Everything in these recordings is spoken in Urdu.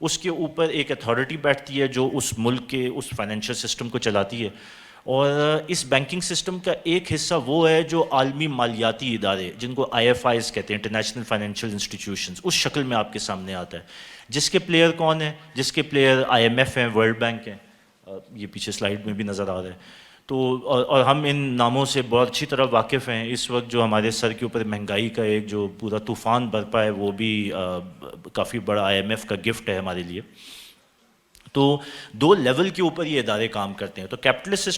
اس کے اوپر ایک اتھارٹی بیٹھتی ہے جو اس ملک کے اس فائنینشیل سسٹم کو چلاتی ہے. اور اس بینکنگ سسٹم کا ایک حصہ وہ ہے جو عالمی مالیاتی ادارے جن کو IFIs کہتے ہیں، انٹرنیشنل فائنینشیل انسٹیٹیوشنز، اس شکل میں آپ کے سامنے آتا ہے، جس کے پلیئر کون ہیں؟ جس کے پلیئر IMF ہیں، ورلڈ بینک ہیں، یہ پیچھے سلائیڈ میں بھی نظر آ رہا ہے. تو اور ہم ان ناموں سے بہت اچھی طرح واقف ہیں. اس وقت جو ہمارے سر کے اوپر مہنگائی کا ایک جو پورا طوفان برپا ہے وہ بھی کافی بڑا IMF کا گفٹ ہے ہمارے لیے. تو 2 لیول کے اوپر یہ ادارے کام کرتے ہیں. تو کیپٹلسٹ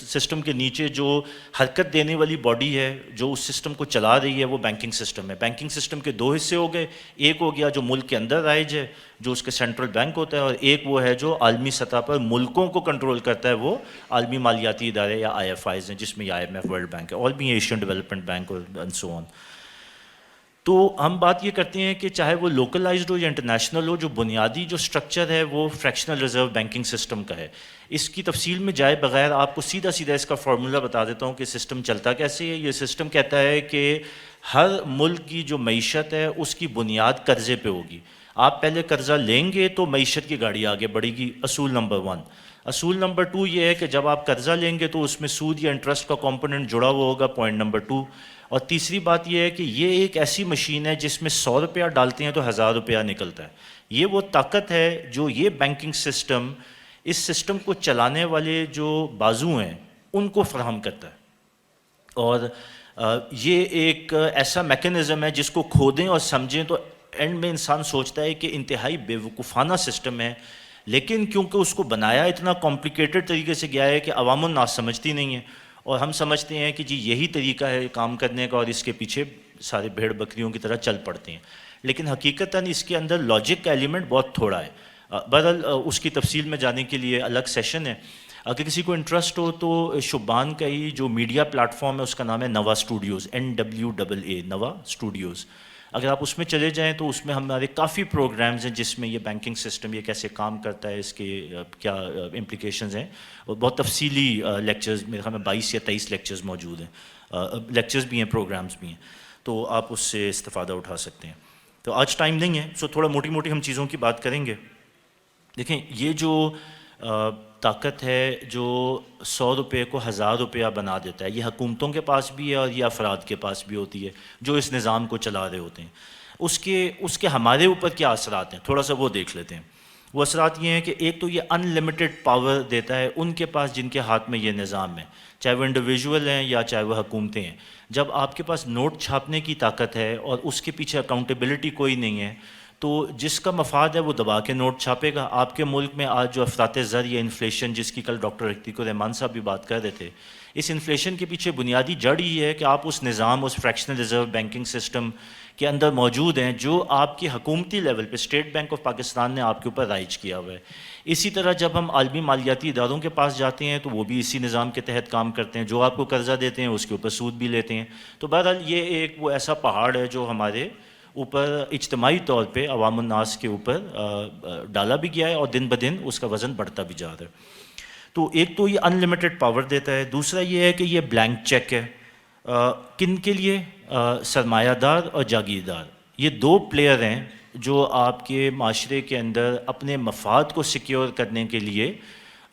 سسٹم کے نیچے جو حرکت دینے والی باڈی ہے جو اس سسٹم کو چلا رہی ہے وہ بینکنگ سسٹم ہے. بینکنگ سسٹم کے 2 حصے ہو گئے، ایک ہو گیا جو ملک کے اندر رائج ہے جو اس کے سینٹرل بینک ہوتا ہے، اور ایک وہ ہے جو عالمی سطح پر ملکوں کو کنٹرول کرتا ہے، وہ عالمی مالیاتی ادارے یا IFIs ہیں، جس میں IMF، ورلڈ بینک ہے، اور بھی ایشین ڈیولپمنٹ بینک اور سو آن. تو ہم بات یہ کرتے ہیں کہ چاہے وہ لوکلائزڈ ہو یا انٹرنیشنل ہو، جو بنیادی جو سٹرکچر ہے وہ فریکشنل ریزرو بینکنگ سسٹم کا ہے. اس کی تفصیل میں جائے بغیر آپ کو سیدھا اس کا فارمولا بتا دیتا ہوں کہ سسٹم چلتا کیسے ہے. یہ سسٹم کہتا ہے کہ ہر ملک کی جو معیشت ہے اس کی بنیاد قرضے پہ ہوگی. آپ پہلے قرضہ لیں گے تو معیشت کی گاڑی آگے بڑھے گی، اصول نمبر 1. اصول نمبر 2 یہ ہے کہ جب آپ قرضہ لیں گے تو اس میں سود یا انٹرسٹ کا کمپوننٹ جڑا ہوا ہوگا، پوائنٹ نمبر 2. اور تیسری بات یہ ہے کہ یہ ایک ایسی مشین ہے جس میں 100 روپیہ ڈالتے ہیں تو 1000 روپیہ نکلتا ہے. یہ وہ طاقت ہے جو یہ بینکنگ سسٹم اس سسٹم کو چلانے والے جو بازو ہیں ان کو فراہم کرتا ہے. اور یہ ایک ایسا میکنزم ہے جس کو کھودیں اور سمجھیں تو اینڈ میں انسان سوچتا ہے کہ انتہائی بے وقوفانہ سسٹم ہے، لیکن کیونکہ اس کو بنایا اتنا کمپلیکیٹڈ طریقے سے گیا ہے کہ عوام الناس سمجھتی نہیں ہے، اور ہم سمجھتے ہیں کہ جی یہی طریقہ ہے کام کرنے کا، اور اس کے پیچھے سارے بھیڑ بکریوں کی طرح چل پڑتے ہیں. لیکن حقیقتاً اس کے اندر لاجک کا ایلیمنٹ بہت تھوڑا ہے. بہرحال اس کی تفصیل میں جانے کے لیے الگ سیشن ہے. اگر کسی کو انٹرسٹ ہو تو شبان کا ہی جو میڈیا پلیٹ فارم ہے اس کا نام ہے نوا اسٹوڈیوز، NWAA، نوا اسٹوڈیوز. اگر آپ اس میں چلے جائیں تو اس میں ہمارے کافی پروگرامز ہیں جس میں یہ بینکنگ سسٹم یہ کیسے کام کرتا ہے، اس کے کیا امپلیکیشنز ہیں، اور بہت تفصیلی لیکچرز، میرے خیال میں 22 یا 23 لیکچرز موجود ہیں، لیکچرز بھی ہیں، پروگرامز بھی ہیں، تو آپ اس سے استفادہ اٹھا سکتے ہیں. تو آج ٹائم نہیں ہے، سو تھوڑا موٹی موٹی ہم چیزوں کی بات کریں گے. دیکھیں یہ جو طاقت ہے جو 100 روپے کو 1000 روپیہ بنا دیتا ہے، یہ حکومتوں کے پاس بھی ہے اور یہ افراد کے پاس بھی ہوتی ہے جو اس نظام کو چلا رہے ہوتے ہیں. اس کے ہمارے اوپر کیا اثرات ہیں تھوڑا سا وہ دیکھ لیتے ہیں. وہ اثرات یہ ہیں کہ ایک تو یہ ان لمیٹڈ پاور دیتا ہے ان کے پاس جن کے ہاتھ میں یہ نظام ہے، چاہے وہ انڈیویژول ہیں یا چاہے وہ حکومتیں ہیں. جب آپ کے پاس نوٹ چھاپنے کی طاقت ہے اور اس کے پیچھے اکاؤنٹیبلٹی کوئی نہیں ہے تو جس کا مفاد ہے وہ دبا کے نوٹ چھاپے گا. آپ کے ملک میں آج جو افراط زر یا انفلیشن جس کی کل ڈاکٹر عتیق الرحمان صاحب بھی بات کر رہے تھے، اس انفلیشن کے پیچھے بنیادی جڑ یہ ہے کہ آپ اس نظام، اس فریکشنل ریزرو بینکنگ سسٹم کے اندر موجود ہیں جو آپ کی حکومتی لیول پہ اسٹیٹ بینک آف پاکستان نے آپ کے اوپر رائج کیا ہوا ہے. اسی طرح جب ہم عالمی مالیاتی اداروں کے پاس جاتے ہیں تو وہ بھی اسی نظام کے تحت کام کرتے ہیں، جو آپ کو قرضہ دیتے ہیں اس کے اوپر سود بھی لیتے ہیں. تو بہرحال یہ ایک وہ ایسا پہاڑ ہے جو ہمارے اوپر اجتماعی طور پہ عوام الناس کے اوپر ڈالا بھی گیا ہے اور دن بدن اس کا وزن بڑھتا بھی جا رہا ہے. تو ایک تو یہ ان لمیٹڈ پاور دیتا ہے، دوسرا یہ ہے کہ یہ بلینک چیک ہے. کن کے لیے؟ سرمایہ دار اور جاگیردار. یہ 2 پلیئر ہیں جو آپ کے معاشرے کے اندر اپنے مفاد کو سیکیور کرنے کے لیے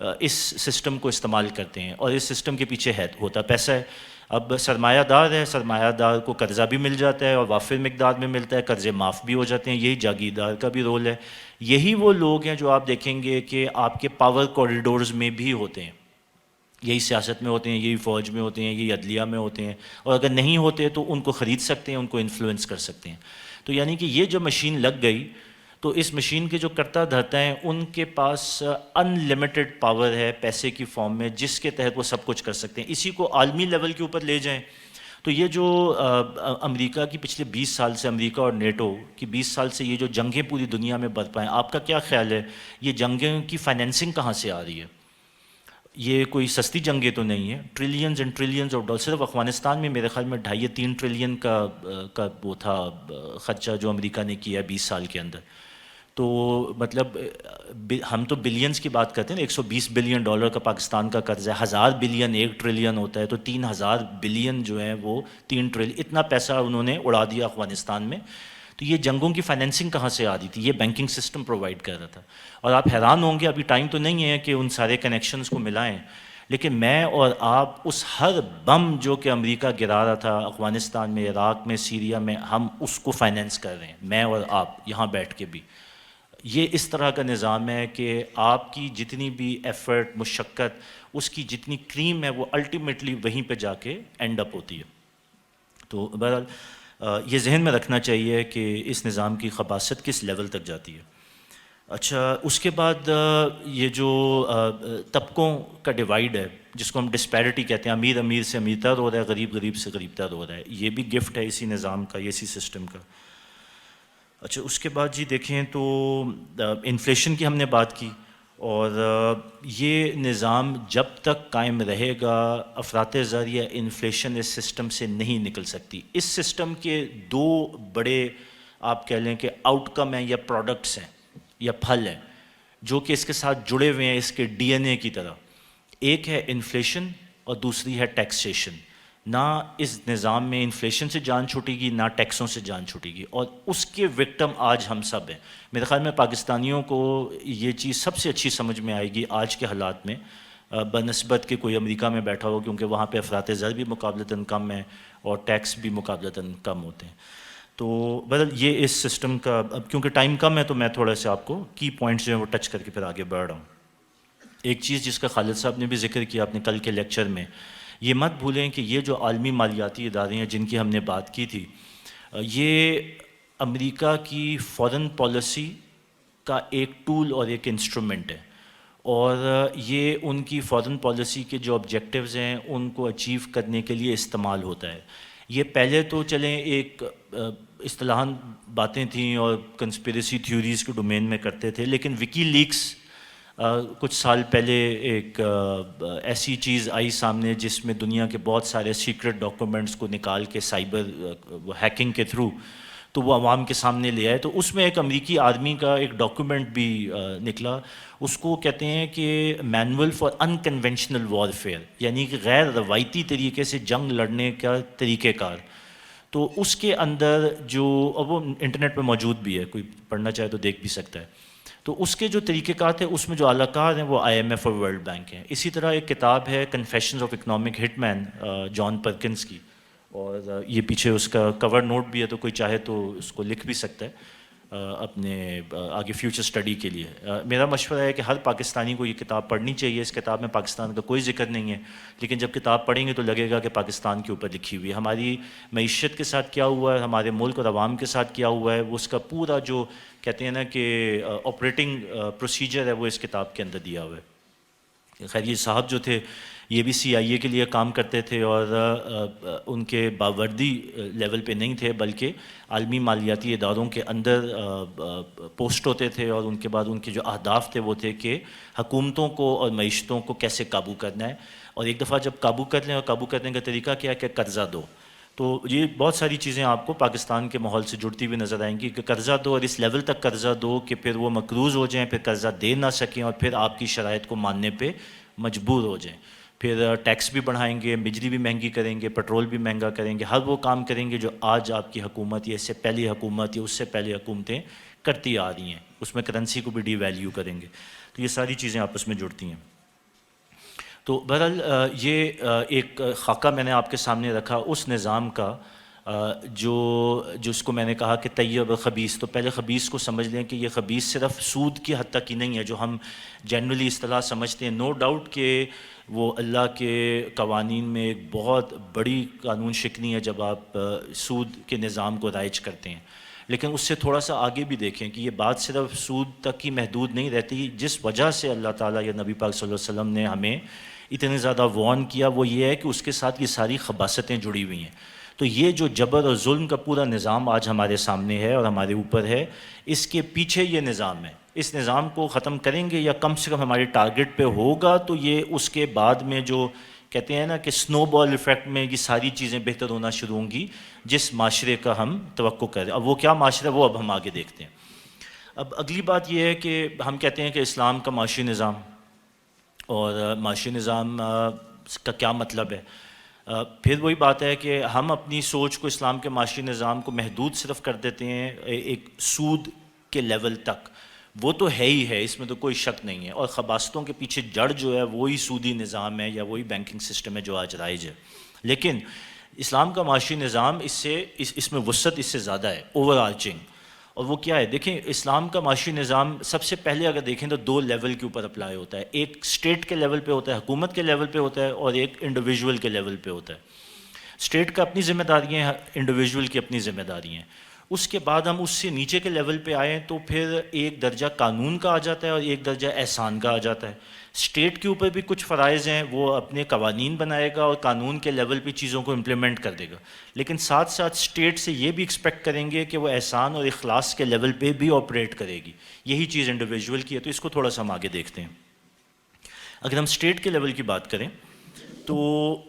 اس سسٹم کو استعمال کرتے ہیں، اور اس سسٹم کے پیچھے ہوتا پیسہ ہے. اب سرمایہ دار ہے، سرمایہ دار کو قرضہ بھی مل جاتا ہے اور وافر مقدار میں ملتا ہے، قرضے معاف بھی ہو جاتے ہیں. یہی جاگیردار کا بھی رول ہے. یہی وہ لوگ ہیں جو آپ دیکھیں گے کہ آپ کے پاور کوریڈورز میں بھی ہوتے ہیں، یہی سیاست میں ہوتے ہیں، یہی فوج میں ہوتے ہیں، یہی عدلیہ میں ہوتے ہیں، اور اگر نہیں ہوتے تو ان کو خرید سکتے ہیں، ان کو انفلوئنس کر سکتے ہیں. تو یعنی کہ یہ جو مشین لگ گئی تو اس مشین کے جو کرتا دھرتا ہیں ان کے پاس ان لمیٹڈ پاور ہے پیسے کی فارم میں، جس کے تحت وہ سب کچھ کر سکتے ہیں. اسی کو عالمی لیول کے اوپر لے جائیں تو یہ جو امریکہ کی پچھلے 20 سال سے، امریکہ اور نیٹو کی 20 سال سے یہ جو جنگیں پوری دنیا میں برپا ہیں، آپ کا کیا خیال ہے یہ جنگیں کی فائنینسنگ کہاں سے آ رہی ہے؟ یہ کوئی سستی جنگیں تو نہیں ہیں. Trillions and trillions of dollar. صرف افغانستان میں میرے خیال میں 2.5 یا 3 ٹریلین کا وہ تھا خرچہ جو امریکہ نے کیا 20 سال کے اندر. تو مطلب ہم تو بلینز کی بات کرتے ہیں، 120 بلین ڈالر کا پاکستان کا قرض ہے. 1000 بلین 1 ٹریلین ہوتا ہے، تو 3000 بلین جو ہیں وہ 3 ٹریلین، اتنا پیسہ انہوں نے اڑا دیا افغانستان میں. تو یہ جنگوں کی فائنینسنگ کہاں سے آ رہی تھی؟ یہ بینکنگ سسٹم پرووائڈ کر رہا تھا. اور آپ حیران ہوں گے، ابھی ٹائم تو نہیں ہے کہ ان سارے کنیکشنز کو ملائیں، لیکن میں اور آپ اس ہر بم جو کہ امریکہ گرا رہا تھا افغانستان میں، عراق میں، سیریا میں، ہم اس کو فائنینس کر رہے ہیں، میں اور آپ یہاں بیٹھ کے بھی. یہ اس طرح کا نظام ہے کہ آپ کی جتنی بھی ایفرٹ، مشقت، اس کی جتنی کریم ہے وہ الٹیمیٹلی وہیں پہ جا کے اینڈ اپ ہوتی ہے. تو بہرحال یہ ذہن میں رکھنا چاہیے کہ اس نظام کی خباثت کس لیول تک جاتی ہے. اچھا، اس کے بعد یہ جو طبقوں کا ڈیوائیڈ ہے، جس کو ہم ڈسپیرٹی کہتے ہیں، امیر امیر سے امیر تر ہو رہا ہے، غریب غریب سے غریب تر ہو رہا ہے، یہ بھی گفٹ ہے اسی نظام کا، اسی سسٹم کا. اچھا، اس کے بعد جی دیکھیں تو انفلیشن کی ہم نے بات کی، اور یہ نظام جب تک قائم رہے گا افراط زر یا انفلیشن اس سسٹم سے نہیں نکل سکتی. اس سسٹم کے دو بڑے آپ کہہ لیں کہ آؤٹ کم ہیں یا پروڈکٹس ہیں یا پھل ہیں جو کہ اس کے ساتھ جڑے ہوئے ہیں اس کے ڈی این اے کی طرح. ایک ہے انفلیشن اور دوسری ہے ٹیکسیشن. نہ اس نظام میں انفلیشن سے جان چھوٹے گی، نہ ٹیکسوں سے جان چھوٹے گی، اور اس کے وکٹم آج ہم سب ہیں. میرے خیال میں پاکستانیوں کو یہ چیز سب سے اچھی سمجھ میں آئے گی آج کے حالات میں، بنسبت کہ کوئی امریکہ میں بیٹھا ہو، کیونکہ وہاں پہ افراط زر بھی مقابلتاً کم ہے اور ٹیکس بھی مقابلتاً کم ہوتے ہیں. تو بدل یہ اس سسٹم کا، اب کیونکہ ٹائم کم ہے تو میں تھوڑا سا آپ کو کی پوائنٹس جو ہیں وہ ٹچ کر کے پھر آگے بڑھ رہا ہوں. ایک چیز جس کا خالد صاحب نے بھی ذکر کیا اپنے کل کے لیکچر میں، یہ مت بھولیں کہ یہ جو عالمی مالیاتی ادارے ہیں جن کی ہم نے بات کی تھی، یہ امریکہ کی فارن پالیسی کا ایک ٹول اور ایک انسٹرومنٹ ہے، اور یہ ان کی فارن پالیسی کے جو آبجیکٹیوز ہیں ان کو اچیو کرنے کے لیے استعمال ہوتا ہے. یہ پہلے تو چلیں ایک اصطلاحاً باتیں تھیں اور کنسپیریسی تھیوریز کے ڈومین میں کرتے تھے، لیکن وکی لیکس کچھ سال پہلے ایک ایسی چیز آئی سامنے جس میں دنیا کے بہت سارے سیکرٹ ڈاکومنٹس کو نکال کے سائبر ہیکنگ کے تھرو تو وہ عوام کے سامنے لے آئے. تو اس میں ایک امریکی آرمی کا ایک ڈاکومنٹ بھی نکلا، اس کو کہتے ہیں کہ manual for in conventional warfare, یعنی کہ غیر روایتی طریقے سے جنگ لڑنے کا طریقہ کار. تو اس کے اندر جو، اب وہ انٹرنیٹ پہ موجود بھی ہے، کوئی پڑھنا چاہے تو دیکھ بھی سکتا ہے. تو اس کے جو طریقہ کار تھے اس میں جو اعلیٰ کار ہیں وہ IMF اور ورلڈ بینک ہیں. اسی طرح ایک کتاب ہے کنفیشنز آف اکنامک ہٹ مین جان پرکنز کی، اور یہ پیچھے اس کا کور نوٹ بھی ہے، تو کوئی چاہے تو اس کو لکھ بھی سکتا ہے اپنے آگے فیوچر اسٹڈی کے لیے. میرا مشورہ ہے کہ ہر پاکستانی کو یہ کتاب پڑھنی چاہیے. اس کتاب میں پاکستان کا کوئی ذکر نہیں ہے، لیکن جب کتاب پڑھیں گے تو لگے گا کہ پاکستان کے اوپر لکھی ہوئی ہے. ہماری معیشت کے ساتھ کیا ہوا ہے، ہمارے ملک اور عوام کے ساتھ کیا ہوا ہے، وہ اس کا پورا جو کہتے ہیں نا کہ آپریٹنگ پروسیجر ہے وہ اس کتاب کے اندر دیا ہوا ہے. خیر، یہ صاحب جو تھے یہ بھی CIA کے لیے کام کرتے تھے، اور ان کے باوردی لیول پہ نہیں تھے، بلکہ عالمی مالیاتی اداروں کے اندر پوسٹ ہوتے تھے، اور ان کے بعد ان کے جو اہداف تھے وہ تھے کہ حکومتوں کو اور معیشتوں کو کیسے قابو کرنا ہے، اور ایک دفعہ جب قابو کر لیں، اور قابو کرنے کا طریقہ کیا ہے کہ قرضہ دو. تو یہ بہت ساری چیزیں آپ کو پاکستان کے ماحول سے جڑتی ہوئی نظر آئیں گی کہ قرضہ دو، اور اس لیول تک قرضہ دو کہ پھر وہ مقروض ہو جائیں، پھر قرضہ دے نہ سکیں، اور پھر آپ کی شرائط کو ماننے پہ مجبور ہو جائیں. پھر ٹیکس بھی بڑھائیں گے، بجلی بھی مہنگی کریں گے، پیٹرول بھی مہنگا کریں گے، ہر وہ کام کریں گے جو آج آپ کی حکومت یا اس سے پہلی حکومت یا اس سے پہلے حکومتیں کرتی آ رہی ہیں. اس میں کرنسی کو بھی ڈی ویلیو کریں گے. تو یہ ساری چیزیں آپس میں جڑتی ہیں. تو بہرحال یہ ایک خاکہ میں نے آپ کے سامنے رکھا اس نظام کا جو اس کو میں نے کہا کہ طیب خبیث. تو پہلے خبیث کو سمجھ لیں کہ یہ خبیث صرف سود کی حد تک ہی نہیں ہے جو ہم جنرلی اصطلاح سمجھتے ہیں. نو ڈاؤٹ کہ وہ اللہ کے قوانین میں ایک بہت بڑی قانون شکنی ہے جب آپ سود کے نظام کو رائج کرتے ہیں، لیکن اس سے تھوڑا سا آگے بھی دیکھیں کہ یہ بات صرف سود تک ہی محدود نہیں رہتی. جس وجہ سے اللہ تعالیٰ یا نبی پاک صلی اللہ علیہ وسلم نے ہمیں اتنے زیادہ وارن کیا وہ یہ ہے کہ اس کے ساتھ یہ ساری خباثتیں جڑی ہوئی ہیں. تو یہ جو جبر اور ظلم کا پورا نظام آج ہمارے سامنے ہے اور ہمارے اوپر ہے، اس کے پیچھے یہ نظام ہے. اس نظام کو ختم کریں گے یا کم سے کم ہمارے ٹارگٹ پہ ہوگا تو یہ اس کے بعد میں جو کہتے ہیں نا کہ سنو بال ایفیکٹ میں یہ ساری چیزیں بہتر ہونا شروع ہوں گی جس معاشرے کا ہم توقع کریں. اب وہ کیا معاشرہ وہ اب ہم آگے دیکھتے ہیں. اب اگلی بات یہ ہے کہ ہم کہتے ہیں کہ اسلام کا معاشی نظام، اور معاشی نظام کا کیا مطلب ہے. پھر وہی بات ہے کہ ہم اپنی سوچ کو اسلام کے معاشی نظام کو محدود صرف کر دیتے ہیں ایک سود کے لیول تک. وہ تو ہے ہی ہے، اس میں تو کوئی شک نہیں ہے، اور خباستوں کے پیچھے جڑ جو ہے وہی سودی نظام ہے یا وہی بینکنگ سسٹم ہے جو آج رائج ہے. لیکن اسلام کا معاشی نظام اس میں وسعت اس سے زیادہ ہے، اوور آرچنگ. اور وہ کیا ہے؟ دیکھیں، اسلام کا معاشی نظام سب سے پہلے اگر دیکھیں تو 2 لیول کے اوپر اپلائی ہوتا ہے. ایک اسٹیٹ کے لیول پہ ہوتا ہے، حکومت کے لیول پہ ہوتا ہے، اور ایک انڈیویجول کے لیول پہ ہوتا ہے. اسٹیٹ کا اپنی ذمہ داریاں ہیں، انڈیویجول کی اپنی ذمہ داریاں ہیں. اس کے بعد ہم اس سے نیچے کے لیول پہ آئیں تو پھر ایک درجہ قانون کا آ جاتا ہے اور ایک درجہ احسان کا آ جاتا ہے. اسٹیٹ کے اوپر بھی کچھ فرائض ہیں، وہ اپنے قوانین بنائے گا اور قانون کے لیول پہ چیزوں کو امپلیمنٹ کر دے گا، لیکن ساتھ ساتھ اسٹیٹ سے یہ بھی ایکسپیکٹ کریں گے کہ وہ احسان اور اخلاص کے لیول پہ بھی آپریٹ کرے گی. یہی چیز انڈیویجول کی ہے. تو اس کو تھوڑا سا ہم آگے دیکھتے ہیں. اگر ہم اسٹیٹ کے لیول کی بات کریں تو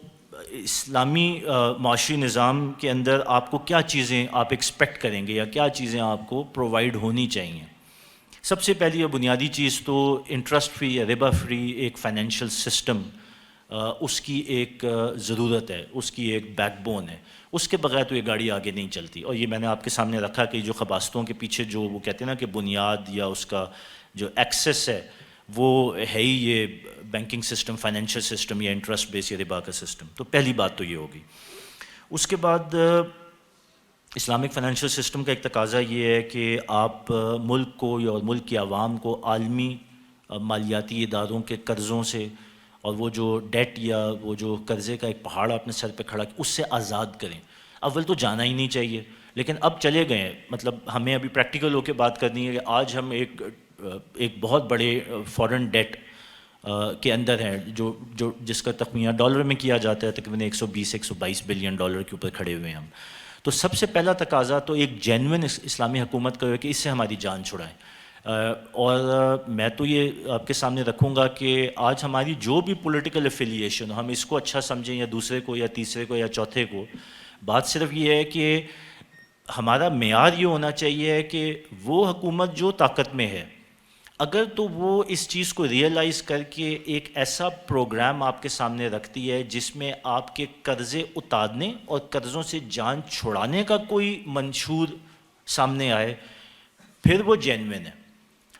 اسلامی معاشی نظام کے اندر آپ کو کیا چیزیں آپ ایکسپیکٹ کریں گے یا کیا چیزیں آپ کو پرووائڈ ہونی چاہیے؟ سب سے پہلی اور بنیادی چیز تو انٹرسٹ فری یا ربا فری ایک فائنینشیل سسٹم، اس کی ایک ضرورت ہے، اس کی ایک بیک بون ہے. اس کے بغیر تو یہ گاڑی آگے نہیں چلتی. اور یہ میں نے آپ کے سامنے رکھا کہ جو خباستوں کے پیچھے جو وہ کہتے ہیں نا کہ بنیاد یا اس کا جو ایکسس ہے وہ ہے ہی یہ بینکنگ سسٹم، فائنینشیل سسٹم یا انٹرسٹ بیس یا ربا کا سسٹم. تو پہلی بات تو یہ ہوگی. اس کے بعد اسلامک فائنینشیل سسٹم کا ایک تقاضا یہ ہے کہ آپ ملک کو یا ملک کی عوام کو عالمی مالیاتی اداروں کے قرضوں سے اور وہ جو ڈیٹ یا وہ جو قرضے کا ایک پہاڑ آپ نے سر پہ کھڑا کیا اس سے آزاد کریں. اول تو جانا ہی نہیں چاہیے، لیکن اب چلے گئے ہیں. مطلب ہمیں ابھی پریکٹیکل ہو کے بات کرنی ہے کہ آج ہم ایک بہت بڑے فورن ڈیٹ کے اندر ہیں جو جس کا تخمینہ ڈالر میں کیا جاتا ہے، تقریباً 120-122 بلین ڈالر کے اوپر کھڑے ہوئے ہیں ہم. تو سب سے پہلا تقاضا تو ایک جینوئن اسلامی حکومت کا ہے کہ اس سے ہماری جان چھڑائیں. اور میں تو یہ آپ کے سامنے رکھوں گا کہ آج ہماری جو بھی پولیٹیکل افیلیشن، ہم اس کو اچھا سمجھیں یا دوسرے کو یا تیسرے کو یا چوتھے کو، بات صرف یہ ہے کہ ہمارا معیار یہ ہونا چاہیے کہ وہ حکومت جو طاقت میں ہے اگر تو وہ اس چیز کو ریئلائز کر کے ایک ایسا پروگرام آپ کے سامنے رکھتی ہے جس میں آپ کے قرضے اتارنے اور قرضوں سے جان چھڑانے کا کوئی منشور سامنے آئے، پھر وہ جینوئن ہے.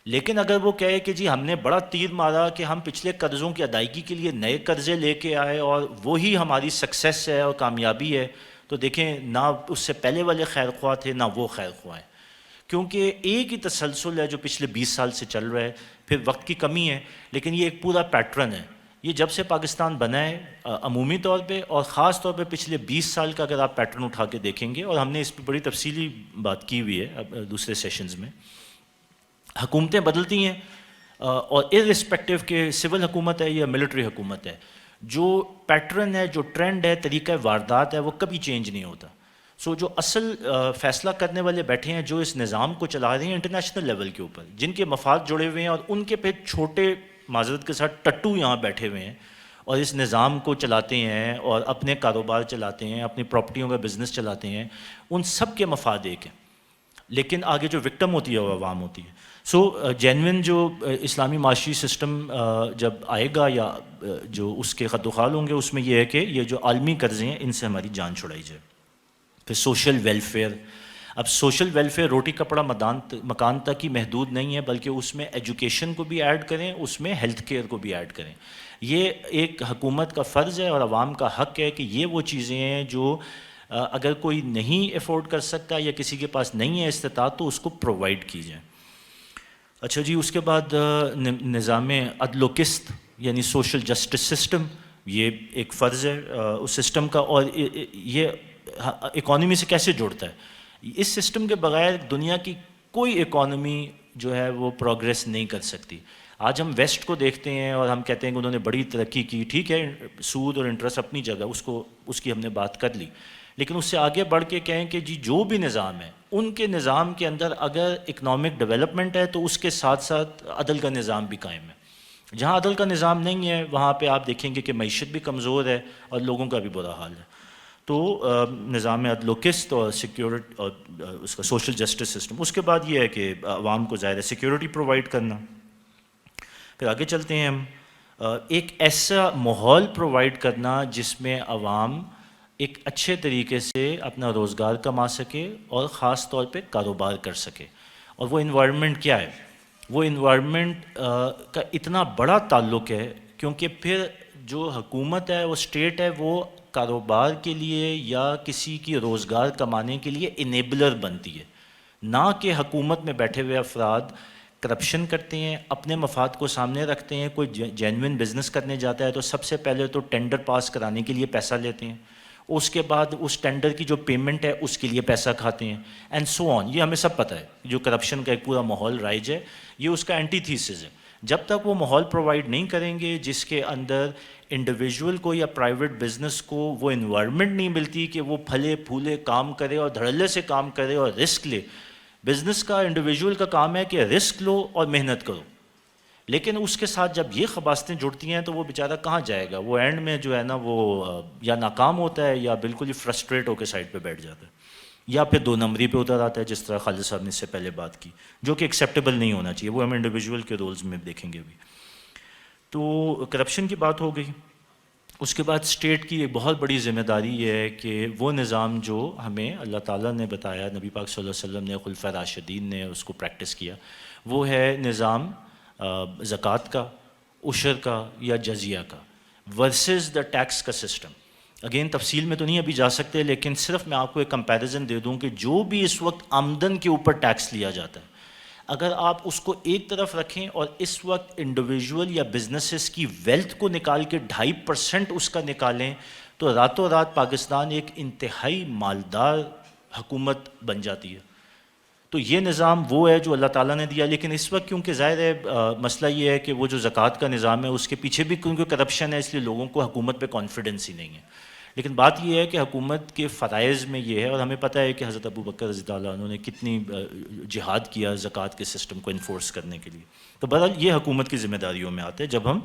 لیکن اگر وہ کہے کہ جی ہم نے بڑا تیر مارا کہ ہم پچھلے قرضوں کی ادائیگی کے لیے نئے قرضے لے کے آئے اور وہی ہماری سکسیس ہے اور کامیابی ہے، تو دیکھیں نہ اس سے پہلے والے خیر خواہ تھے نہ وہ خیر خواہ ہیں. کیونکہ ایک ہی تسلسل ہے جو پچھلے 20 سال سے چل رہا ہے. پھر وقت کی کمی ہے، لیکن یہ ایک پورا پیٹرن ہے. یہ جب سے پاکستان بنا ہے عمومی طور پہ اور خاص طور پہ پچھلے 20 سال کا اگر آپ پیٹرن اٹھا کے دیکھیں گے، اور ہم نے اس پہ بڑی تفصیلی بات کی ہوئی ہے دوسرے سیشنز میں، حکومتیں بدلتی ہیں اور ارسپیکٹو کہ سول حکومت ہے یا ملٹری حکومت ہے، جو پیٹرن ہے، جو ٹرینڈ ہے، طریقہ واردات ہے، وہ کبھی چینج نہیں ہوتا. سو جو اصل فیصلہ کرنے والے بیٹھے ہیں جو اس نظام کو چلا رہے ہیں انٹرنیشنل لیول کے اوپر، جن کے مفاد جڑے ہوئے ہیں اور ان کے پہ چھوٹے معذرت کے ساتھ ٹٹو یہاں بیٹھے ہوئے ہیں اور اس نظام کو چلاتے ہیں اور اپنے کاروبار چلاتے ہیں، اپنی پراپرٹیوں کا بزنس چلاتے ہیں، ان سب کے مفاد ایک ہیں. لیکن آگے جو وکٹم ہوتی ہے وہ عوام ہوتی ہے. سو جینوئن جو اسلامی معاشی سسٹم جب آئے گا یا جو اس کے خط و خال ہوں گے، اس میں یہ ہے کہ یہ جو عالمی قرضے ہیں ان سے ہماری جان چھڑائی جائے. پھر سوشل ویلفیئر. اب سوشل ویلفیئر روٹی کپڑا مکان تک ہی محدود نہیں ہے، بلکہ اس میں ایجوکیشن کو بھی ایڈ کریں، اس میں ہیلتھ کیئر کو بھی ایڈ کریں. یہ ایک حکومت کا فرض ہے اور عوام کا حق ہے کہ یہ وہ چیزیں ہیں جو اگر کوئی نہیں افورڈ کر سکتا یا کسی کے پاس نہیں ہے استطاعت تو اس کو پرووائڈ کی جائے. اچھا جی، اس کے بعد نظام عدل و قسط یعنی سوشل جسٹس سسٹم، یہ ایک فرض ہے اس سسٹم کا. اور یہ اکانومی سے کیسے جوڑتا ہے؟ اس سسٹم کے بغیر دنیا کی کوئی اکانومی جو ہے وہ پروگریس نہیں کر سکتی. آج ہم ویسٹ کو دیکھتے ہیں اور ہم کہتے ہیں کہ انہوں نے بڑی ترقی کی. ٹھیک ہے، سود اور انٹرسٹ اپنی جگہ، اس کی ہم نے بات کر لی، لیکن اس سے آگے بڑھ کے کہیں کہ جی جو بھی نظام ہے ان کے نظام کے اندر اگر اکنامک ڈیولپمنٹ ہے تو اس کے ساتھ ساتھ عدل کا نظام بھی قائم ہے. جہاں عدل کا نظام نہیں ہے وہاں پہ آپ دیکھیں گے کہ معیشت بھی کمزور ہے اور لوگوں کا بھی برا حال ہے. تو نظام عدل و قسط اور سیکیورٹی اور اس کا سوشل جسٹس سسٹم. اس کے بعد یہ ہے کہ عوام کو ظاہر ہے سیکیورٹی پرووائڈ کرنا. پھر آگے چلتے ہیں ہم. ایک ایسا ماحول پرووائڈ کرنا جس میں عوام ایک اچھے طریقے سے اپنا روزگار کما سکے اور خاص طور پہ کاروبار کر سکے. اور وہ انوائرمنٹ کیا ہے؟ وہ انوائرمنٹ کا اتنا بڑا تعلق ہے کیونکہ پھر جو حکومت ہے وہ اسٹیٹ ہے وہ کاروبار کے لیے یا کسی کی روزگار کمانے کے لیے انیبلر بنتی ہے، نہ کہ حکومت میں بیٹھے ہوئے افراد کرپشن کرتے ہیں، اپنے مفاد کو سامنے رکھتے ہیں. کوئی جینوئن بزنس کرنے جاتا ہے تو سب سے پہلے تو ٹینڈر پاس کرانے کے لیے پیسہ لیتے ہیں، اس کے بعد اس ٹینڈر کی جو پیمنٹ ہے اس کے لیے پیسہ کھاتے ہیں، اینڈ سو آن. یہ ہمیں سب پتہ ہے جو کرپشن کا ایک پورا ماحول رائج ہے، یہ اس کا اینٹی تھیسس ہے. جب تک وہ ماحول پرووائڈ نہیں کریں گے جس کے اندر انڈیویجول کو یا پرائیویٹ بزنس کو وہ انوائرمنٹ نہیں ملتی کہ وہ پھلے پھولے کام کرے اور دھڑلے سے کام کرے اور رسک لے. بزنس کا انڈیویجول کا کام ہے کہ رسک لو اور محنت کرو، لیکن اس کے ساتھ جب یہ خباستیں جڑتی ہیں تو وہ بیچارہ کہاں جائے گا؟ وہ اینڈ میں جو ہے نا وہ یا ناکام ہوتا ہے یا بالکل ہی فرسٹریٹ ہو کے سائڈ پہ بیٹھ جاتا ہے، یا پھر 2 نمبری پہ اتر آتا ہے، جس طرح خالد صاحب نے اس سے پہلے بات کی، جو کہ ایکسیپٹیبل نہیں ہونا چاہیے. وہ ہم انڈیویجول کے رولز میں دیکھیں گے ابھی. تو کرپشن کی بات ہو گئی. اس کے بعد اسٹیٹ کی ایک بہت بڑی ذمہ داری یہ ہے کہ وہ نظام جو ہمیں اللہ تعالیٰ نے بتایا، نبی پاک صلی اللہ علیہ وسلم نے، خلفائے راشدین نے اس کو پریکٹس کیا، وہ ہے نظام زکوٰۃ کا، عشر کا یا جزیہ کا ورسز دا ٹیکس کا سسٹم. اگین تفصیل میں تو نہیں ابھی جا سکتے، لیکن صرف میں آپ کو ایک کمپیریزن دے دوں کہ جو بھی اس وقت آمدن کے اوپر ٹیکس لیا جاتا ہے، اگر آپ اس کو ایک طرف رکھیں اور اس وقت انڈیویجول یا بزنسز کی ویلتھ کو نکال کے 2.5% اس کا نکالیں تو راتوں رات پاکستان ایک انتہائی مالدار حکومت بن جاتی ہے. تو یہ نظام وہ ہے جو اللہ تعالیٰ نے دیا. لیکن اس وقت کیونکہ ظاہر ہے مسئلہ یہ ہے کہ وہ جو زکوٰۃ کا نظام ہے اس کے پیچھے بھی کیونکہ کرپشن ہے، اس لیے لوگوں کو حکومت پہ کانفیڈنس ہی نہیں ہے. لیکن بات یہ ہے کہ حکومت کے فرائض میں یہ ہے، اور ہمیں پتہ ہے کہ حضرت ابو بکر رضی اللہ عنہ نے کتنی جہاد کیا زکوٰۃ کے سسٹم کو انفورس کرنے کے لیے. تو بہرحال یہ حکومت کی ذمہ داریوں میں آتے ہیں جب ہم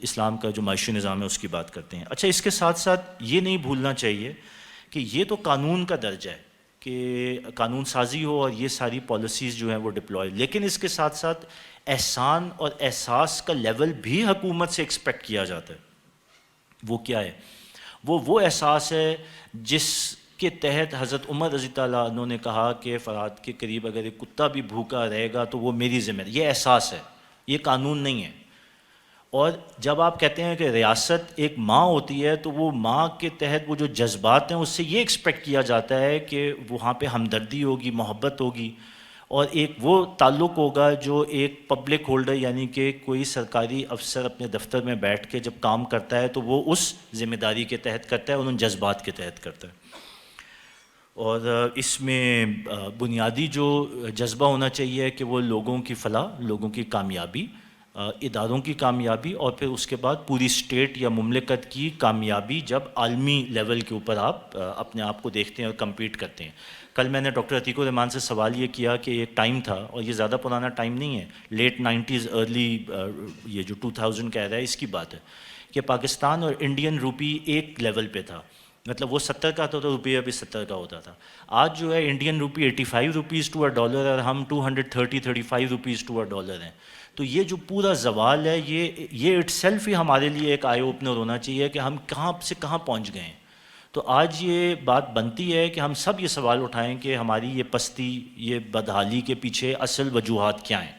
اسلام کا جو معاشی نظام ہے اس کی بات کرتے ہیں. اچھا، اس کے ساتھ ساتھ یہ نہیں بھولنا چاہیے کہ یہ تو قانون کا درجہ ہے کہ قانون سازی ہو اور یہ ساری پالیسیز جو ہیں وہ ڈپلوائے، لیکن اس کے ساتھ ساتھ احسان اور احساس کا لیول بھی حکومت سے ایکسپیکٹ کیا جاتا ہے. وہ کیا ہے؟ وہ احساس ہے جس کے تحت حضرت عمر رضی اللہ عنہ نے کہا کہ فرات کے قریب اگر ایک کتا بھی بھوکا رہے گا تو وہ میری ذمہ داری. یہ احساس ہے، یہ قانون نہیں ہے. اور جب آپ کہتے ہیں کہ ریاست ایک ماں ہوتی ہے تو وہ ماں کے تحت وہ جو جذبات ہیں اس سے یہ ایکسپیکٹ کیا جاتا ہے کہ وہاں پہ ہمدردی ہوگی، محبت ہوگی، اور ایک وہ تعلق ہوگا جو ایک پبلک ہولڈر یعنی کہ کوئی سرکاری افسر اپنے دفتر میں بیٹھ کے جب کام کرتا ہے تو وہ اس ذمہ داری کے تحت کرتا ہے، ان جذبات کے تحت کرتا ہے. اور اس میں بنیادی جو جذبہ ہونا چاہیے کہ وہ لوگوں کی فلاح، لوگوں کی کامیابی، اداروں کی کامیابی، اور پھر اس کے بعد پوری اسٹیٹ یا مملکت کی کامیابی جب عالمی لیول کے اوپر آپ اپنے آپ کو دیکھتے ہیں اور کمپیٹ کرتے ہیں. کل میں نے ڈاکٹر عتیق الرحمان سے سوال یہ کیا کہ ایک ٹائم تھا، اور یہ زیادہ پرانا ٹائم نہیں ہے، لیٹ 90s ارلی یہ جو 2000 کہہ رہا ہے اس کی بات ہے، کہ پاکستان اور انڈین روپی ایک لیول پہ تھا. مطلب وہ 70 کا تھا تو روپیہ بھی 70 کا ہوتا تھا. آج جو ہے انڈین روپی 85 روپیز ٹو اے ڈالر اور ہم 235 روپیز ٹو اے ڈالر ہیں. تو یہ جو پورا زوال ہے یہ اٹ سیلف ہی ہمارے لیے ایک آئی اوپنر ہونا چاہیے کہ ہم کہاں سے کہاں پہنچ گئے ہیں. تو آج یہ بات بنتی ہے کہ ہم سب یہ سوال اٹھائیں کہ ہماری یہ پستی، یہ بدحالی کے پیچھے اصل وجوہات کیا ہیں.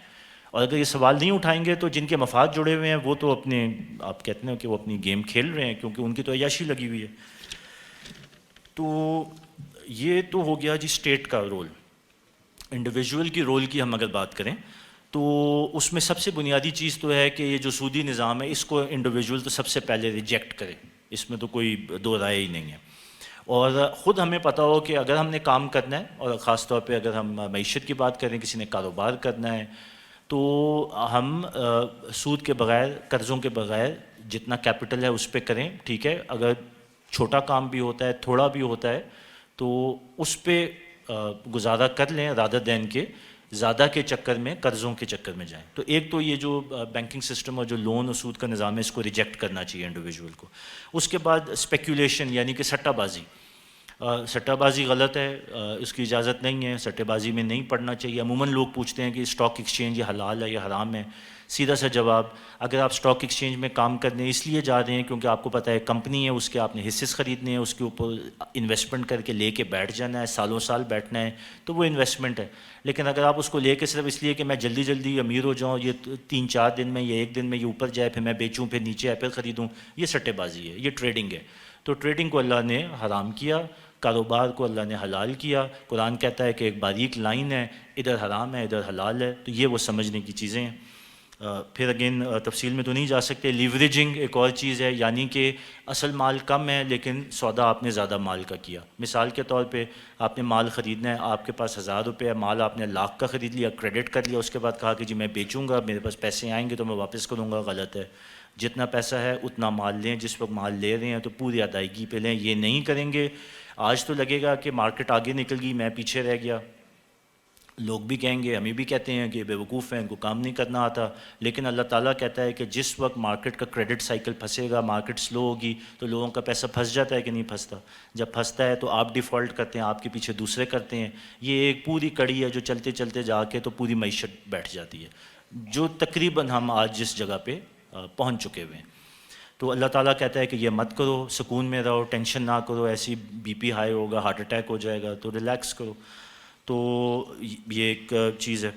اور اگر یہ سوال نہیں اٹھائیں گے تو جن کے مفاد جڑے ہوئے ہیں وہ تو اپنے آپ کہتے ہیں کہ وہ اپنی گیم کھیل رہے ہیں کیونکہ ان کی تو عیاشی لگی ہوئی ہے. تو یہ تو ہو گیا جی اسٹیٹ کا رول. انڈیویجول کی رول کی ہم اگر بات کریں تو اس میں سب سے بنیادی چیز تو ہے کہ یہ جو سودی نظام ہے اس کو انڈیویجول تو سب سے پہلے ریجیکٹ کرے، اس میں تو کوئی دو رائے ہی نہیں ہے. اور خود ہمیں پتہ ہو کہ اگر ہم نے کام کرنا ہے، اور خاص طور پہ اگر ہم معیشت کی بات کریں، کسی نے کاروبار کرنا ہے، تو ہم سود کے بغیر، قرضوں کے بغیر جتنا کیپٹل ہے اس پہ کریں. ٹھیک ہے، اگر چھوٹا کام بھی ہوتا ہے، تھوڑا بھی ہوتا ہے، تو اس پہ گزارا کر لیں رادر دین کے زیادہ کے چکر میں، قرضوں کے چکر میں جائیں. تو ایک تو یہ جو بینکنگ سسٹم اور جو لون اور سود کا نظام ہے اس کو ریجیکٹ کرنا چاہیے انڈیویجول کو. اس کے بعد اسپیکولیشن یعنی کہ سٹہ بازی. سٹہ بازی غلط ہے، اس کی اجازت نہیں ہے، سٹے بازی میں نہیں پڑنا چاہیے. عموماً لوگ پوچھتے ہیں کہ اسٹاک ایکسچینج یہ حلال ہے یا حرام ہے. سیدھا سا جواب، اگر آپ اسٹاک ایکسچینج میں کام کرنے اس لیے جا رہے ہیں کیونکہ آپ کو پتہ ہے کمپنی ہے، اس کے آپ نے حصص خریدنے ہیں، اس کے اوپر انویسٹمنٹ کر کے لے کے بیٹھ جانا ہے، سالوں سال بیٹھنا ہے، تو وہ انویسٹمنٹ ہے. لیکن اگر آپ اس کو لے کے صرف اس لیے کہ میں جلدی جلدی امیر ہو جاؤں، یہ 3-4 دن میں یا 1 دن میں یہ اوپر جائے پھر میں بیچوں پھر نیچے ایپل خریدوں، یہ سٹے بازی ہے، یہ ٹریڈنگ ہے. تو ٹریڈنگ کو اللہ نے حرام کیا، کاروبار کو اللہ نے حلال کیا. قرآن کہتا ہے کہ ایک باریک لائن ہے، ادھر حرام ہے ادھر حلال ہے، تو یہ وہ سمجھنے کی چیزیں ہیں. پھر اگین تفصیل میں تو نہیں جا سکتے. لیوریجنگ ایک اور چیز ہے، یعنی کہ اصل مال کم ہے لیکن سودا آپ نے زیادہ مال کا کیا. مثال کے طور پہ آپ نے مال خریدنا ہے، آپ کے پاس 1000 روپے ہے، مال آپ نے 1,00,000 کا خرید لیا، کریڈٹ کر لیا، اس کے بعد کہا کہ جی میں بیچوں گا، میرے پاس پیسے آئیں گے تو میں واپس کروں گا. غلط ہے. جتنا پیسہ ہے اتنا مال لیں، جس وقت مال لے رہے ہیں تو پوری ادائیگی پہ لیں. یہ نہیں کریں گے آج تو لگے گا کہ مارکیٹ آگے نکل گئی، میں پیچھے رہ گیا. لوگ بھی کہیں گے، ہمیں بھی کہتے ہیں کہ بے وقوف ہیں، ان کو کام نہیں کرنا آتا. لیکن اللہ تعالیٰ کہتا ہے کہ جس وقت مارکیٹ کا کریڈٹ سائیکل پھنسے گا، مارکیٹ سلو ہوگی تو لوگوں کا پیسہ پھنس جاتا ہے کہ نہیں پھنستا. جب پھنستا ہے تو آپ ڈیفالٹ کرتے ہیں، آپ کے پیچھے دوسرے کرتے ہیں. یہ ایک پوری کڑی ہے جو چلتے چلتے جا کے تو پوری معیشت بیٹھ جاتی ہے، جو تقریباً ہم آج جس جگہ پہ پہنچ چکے ہوئے ہیں. تو اللہ تعالیٰ کہتا ہے کہ یہ مت کرو، سکون میں رہو، ٹینشن نہ کرو، ایسی بی پی ہائی ہوگا، ہارٹ اٹیک ہو جائے گا، تو ریلیکس کرو. تو یہ ایک چیز ہے.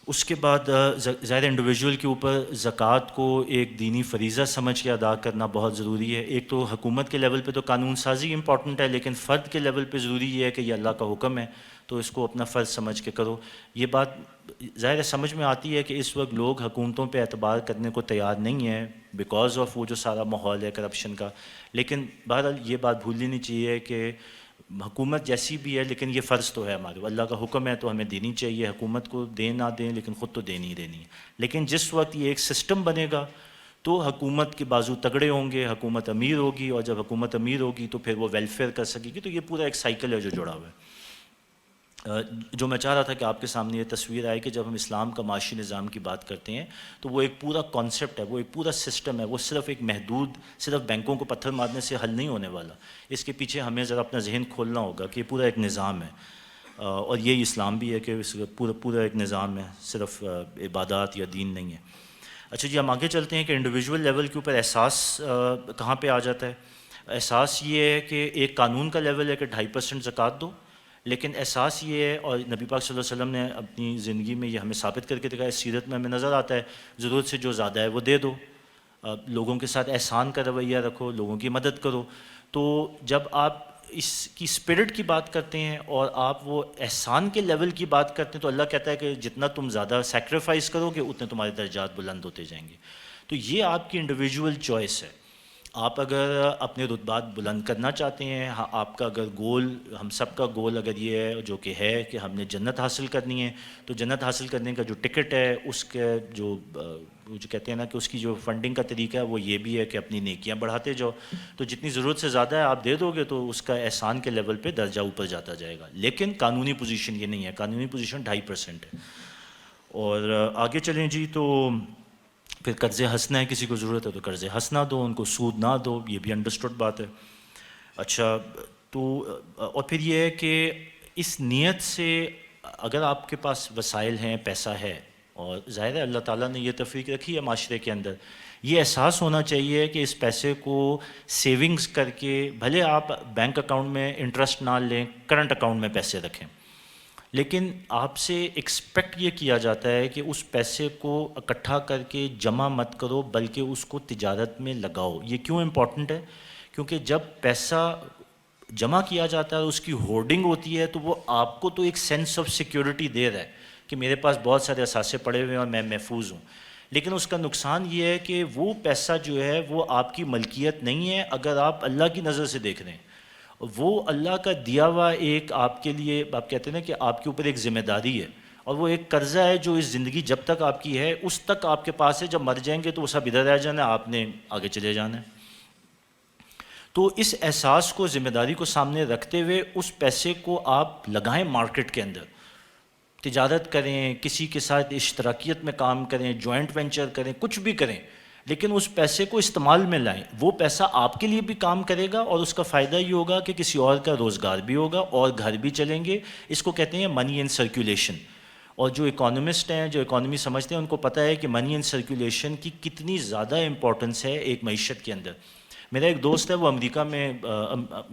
اس کے بعد ظاہر انڈیویجول کے اوپر زکوٰۃ کو ایک دینی فریضہ سمجھ کے ادا کرنا بہت ضروری ہے. ایک تو حکومت کے لیول پہ تو قانون سازی امپورٹنٹ ہے، لیکن فرد کے لیول پہ ضروری یہ ہے کہ یہ اللہ کا حکم ہے تو اس کو اپنا فرض سمجھ کے کرو. یہ بات ظاہر سمجھ میں آتی ہے کہ اس وقت لوگ حکومتوں پہ اعتبار کرنے کو تیار نہیں ہیں بیکاز آف وہ جو سارا ماحول ہے کرپشن کا. لیکن بہرحال یہ بات بھولنی نہیں چاہیے کہ حکومت جیسی بھی ہے لیکن یہ فرض تو ہے ہمارے، اللہ کا حکم ہے تو ہمیں دینی چاہیے. حکومت کو دیں نہ دیں لیکن خود تو دینی ہی دینی ہے. لیکن جس وقت یہ ایک سسٹم بنے گا تو حکومت کے بازو تگڑے ہوں گے، حکومت امیر ہوگی، اور جب حکومت امیر ہوگی تو پھر وہ ویلفیئر کر سکے گی. تو یہ پورا ایک سائیکل ہے جو جڑا ہوا ہے. جو میں چاہ رہا تھا کہ آپ کے سامنے یہ تصویر آئے کہ جب ہم اسلام کا معاشی نظام کی بات کرتے ہیں تو وہ ایک پورا کانسیپٹ ہے، وہ ایک پورا سسٹم ہے. وہ صرف ایک محدود، صرف بینکوں کو پتھر مارنے سے حل نہیں ہونے والا. اس کے پیچھے ہمیں ذرا اپنا ذہن کھولنا ہوگا کہ یہ پورا ایک نظام ہے، اور یہی اسلام بھی ہے کہ اس پورا ایک نظام ہے، صرف عبادات یا دین نہیں ہے. اچھا جی، ہم آگے چلتے ہیں کہ انڈیویجول لیول کے اوپر احساس کہاں پہ آ جاتا ہے. احساس یہ ہے کہ ایک قانون کا لیول ہے کہ 2.5% زکوٰۃ دو، لیکن احساس یہ ہے، اور نبی پاک صلی اللہ علیہ وسلم نے اپنی زندگی میں یہ ہمیں ثابت کر کے دکھایا، سیرت میں ہمیں نظر آتا ہے، ضرورت سے جو زیادہ ہے وہ دے دو، لوگوں کے ساتھ احسان کا رویہ رکھو، لوگوں کی مدد کرو. تو جب آپ اس کی اسپرٹ کی بات کرتے ہیں اور آپ وہ احسان کے لیول کی بات کرتے ہیں تو اللہ کہتا ہے کہ جتنا تم زیادہ سیکریفائس کرو گے اتنے تمہارے درجات بلند ہوتے جائیں گے. تو یہ آپ کی انڈیویجول چوائس ہے. آپ اگر اپنے رتبات بلند کرنا چاہتے ہیں، آپ کا اگر گول، ہم سب کا گول اگر یہ ہے جو کہ ہے کہ ہم نے جنت حاصل کرنی ہے، تو جنت حاصل کرنے کا جو ٹکٹ ہے اس کے جو کہتے ہیں نا کہ اس کی جو فنڈنگ کا طریقہ ہے وہ یہ بھی ہے کہ اپنی نیکیاں بڑھاتے جاؤ. تو جتنی ضرورت سے زیادہ ہے آپ دے دو گے تو اس کا احسان کے لیول پہ درجہ اوپر جاتا جائے گا. لیکن قانونی پوزیشن یہ نہیں ہے، قانونی پوزیشن 2.5% ہے. اور آگے چلیں جی، تو پھر قرض ہنسنا ہے، کسی کو ضرورت ہے تو قرض ہنسنا دو، ان کو سود نہ دو، یہ بھی انڈرسٹوڈ بات ہے. اچھا، تو اور پھر یہ ہے کہ اس نیت سے اگر آپ کے پاس وسائل ہیں، پیسہ ہے، اور ظاہر ہے اللہ تعالیٰ نے یہ تفریق رکھی ہے معاشرے کے اندر، یہ احساس ہونا چاہیے کہ اس پیسے کو سیونگز کر کے، بھلے آپ بینک اکاؤنٹ میں انٹرسٹ نہ لیں، کرنٹ اکاؤنٹ میں پیسے رکھیں، لیکن آپ سے ایکسپیکٹ یہ کیا جاتا ہے کہ اس پیسے کو اکٹھا کر کے جمع مت کرو بلکہ اس کو تجارت میں لگاؤ. یہ کیوں امپورٹنٹ ہے؟ کیونکہ جب پیسہ جمع کیا جاتا ہے، اس کی ہولڈنگ ہوتی ہے، تو وہ آپ کو تو ایک سینس آف سیکیورٹی دے رہا ہے کہ میرے پاس بہت سارے اثاثے پڑے ہوئے ہیں اور میں محفوظ ہوں. لیکن اس کا نقصان یہ ہے کہ وہ پیسہ جو ہے وہ آپ کی ملکیت نہیں ہے اگر آپ اللہ کی نظر سے دیکھ رہے ہیں. وہ اللہ کا دیا ہوا ایک آپ کے لیے، آپ کہتے ہیں نا کہ آپ کے اوپر ایک ذمہ داری ہے، اور وہ ایک قرضہ ہے جو اس زندگی جب تک آپ کی ہے اس تک آپ کے پاس ہے. جب مر جائیں گے تو وہ سب ادھر رہ جانا ہے، آپ نے آگے چلے جانا ہے. تو اس احساس کو، ذمہ داری کو سامنے رکھتے ہوئے اس پیسے کو آپ لگائیں مارکیٹ کے اندر، تجارت کریں، کسی کے ساتھ اشتراکیت میں کام کریں، جوائنٹ وینچر کریں، کچھ بھی کریں، لیکن اس پیسے کو استعمال میں لائیں. وہ پیسہ آپ کے لیے بھی کام کرے گا اور اس کا فائدہ یہ ہوگا کہ کسی اور کا روزگار بھی ہوگا اور گھر بھی چلیں گے. اس کو کہتے ہیں منی ان سرکولیشن. اور جو اکانومسٹ ہیں، جو اکانومی سمجھتے ہیں، ان کو پتہ ہے کہ منی ان سرکولیشن کی کتنی زیادہ امپورٹنس ہے ایک معیشت کے اندر. میرا ایک دوست ہے، وہ امریکہ میں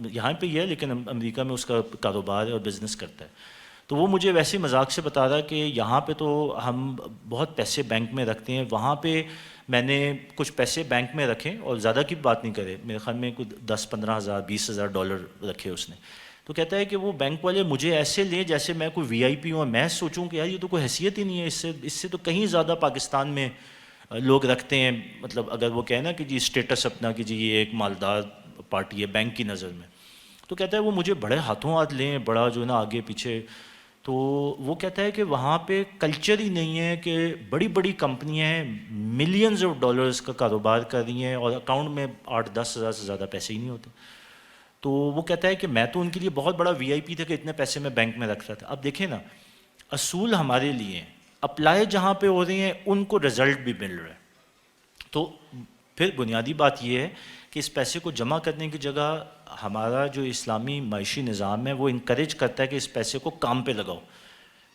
یہاں پہ ہی ہے لیکن امریکہ میں اس کا کاروبار ہے اور بزنس کرتا ہے. تو وہ مجھے ویسے ہی مذاق سے بتا رہا کہ یہاں پہ تو ہم بہت پیسے بینک میں رکھتے ہیں، وہاں پہ میں نے کچھ پیسے بینک میں رکھے اور زیادہ کی بات نہیں کرے، میرے خیال میں کچھ 10-15,000 20,000 ڈالر رکھے اس نے. تو کہتا ہے کہ وہ بینک والے مجھے ایسے لیں جیسے میں کوئی وی آئی پی ہوں، اور میں سوچوں کہ یار یہ تو کوئی حیثیت ہی نہیں ہے، اس سے تو کہیں زیادہ پاکستان میں لوگ رکھتے ہیں. مطلب اگر وہ کہنا کہ جی اسٹیٹس اپنا کہ جی یہ ایک مالدار پارٹی ہے بینک کی نظر میں. تو کہتا ہے وہ مجھے بڑے ہاتھوں ہاتھ لیں، بڑا جو ہے نا آگے پیچھے. تو وہ کہتا ہے کہ وہاں پہ کلچر ہی نہیں ہے کہ بڑی بڑی کمپنیاں ہیں ملینز آف ڈالرز کا کاروبار کر رہی ہیں اور اکاؤنٹ میں 8-10 ہزار سے زیادہ پیسے ہی نہیں ہوتے. تو وہ کہتا ہے کہ میں تو ان کے لیے بہت بڑا وی آئی پی تھا کہ اتنے پیسے میں بینک میں رکھتا تھا. اب دیکھیں نا، اصول ہمارے لیے اپلائی جہاں پہ ہو رہے ہیں ان کو رزلٹ بھی مل رہا ہے. تو پھر بنیادی بات یہ ہے کہ اس پیسے کو جمع کرنے کی جگہ ہمارا جو اسلامی معاشی نظام ہے وہ انکریج کرتا ہے کہ اس پیسے کو کام پہ لگاؤ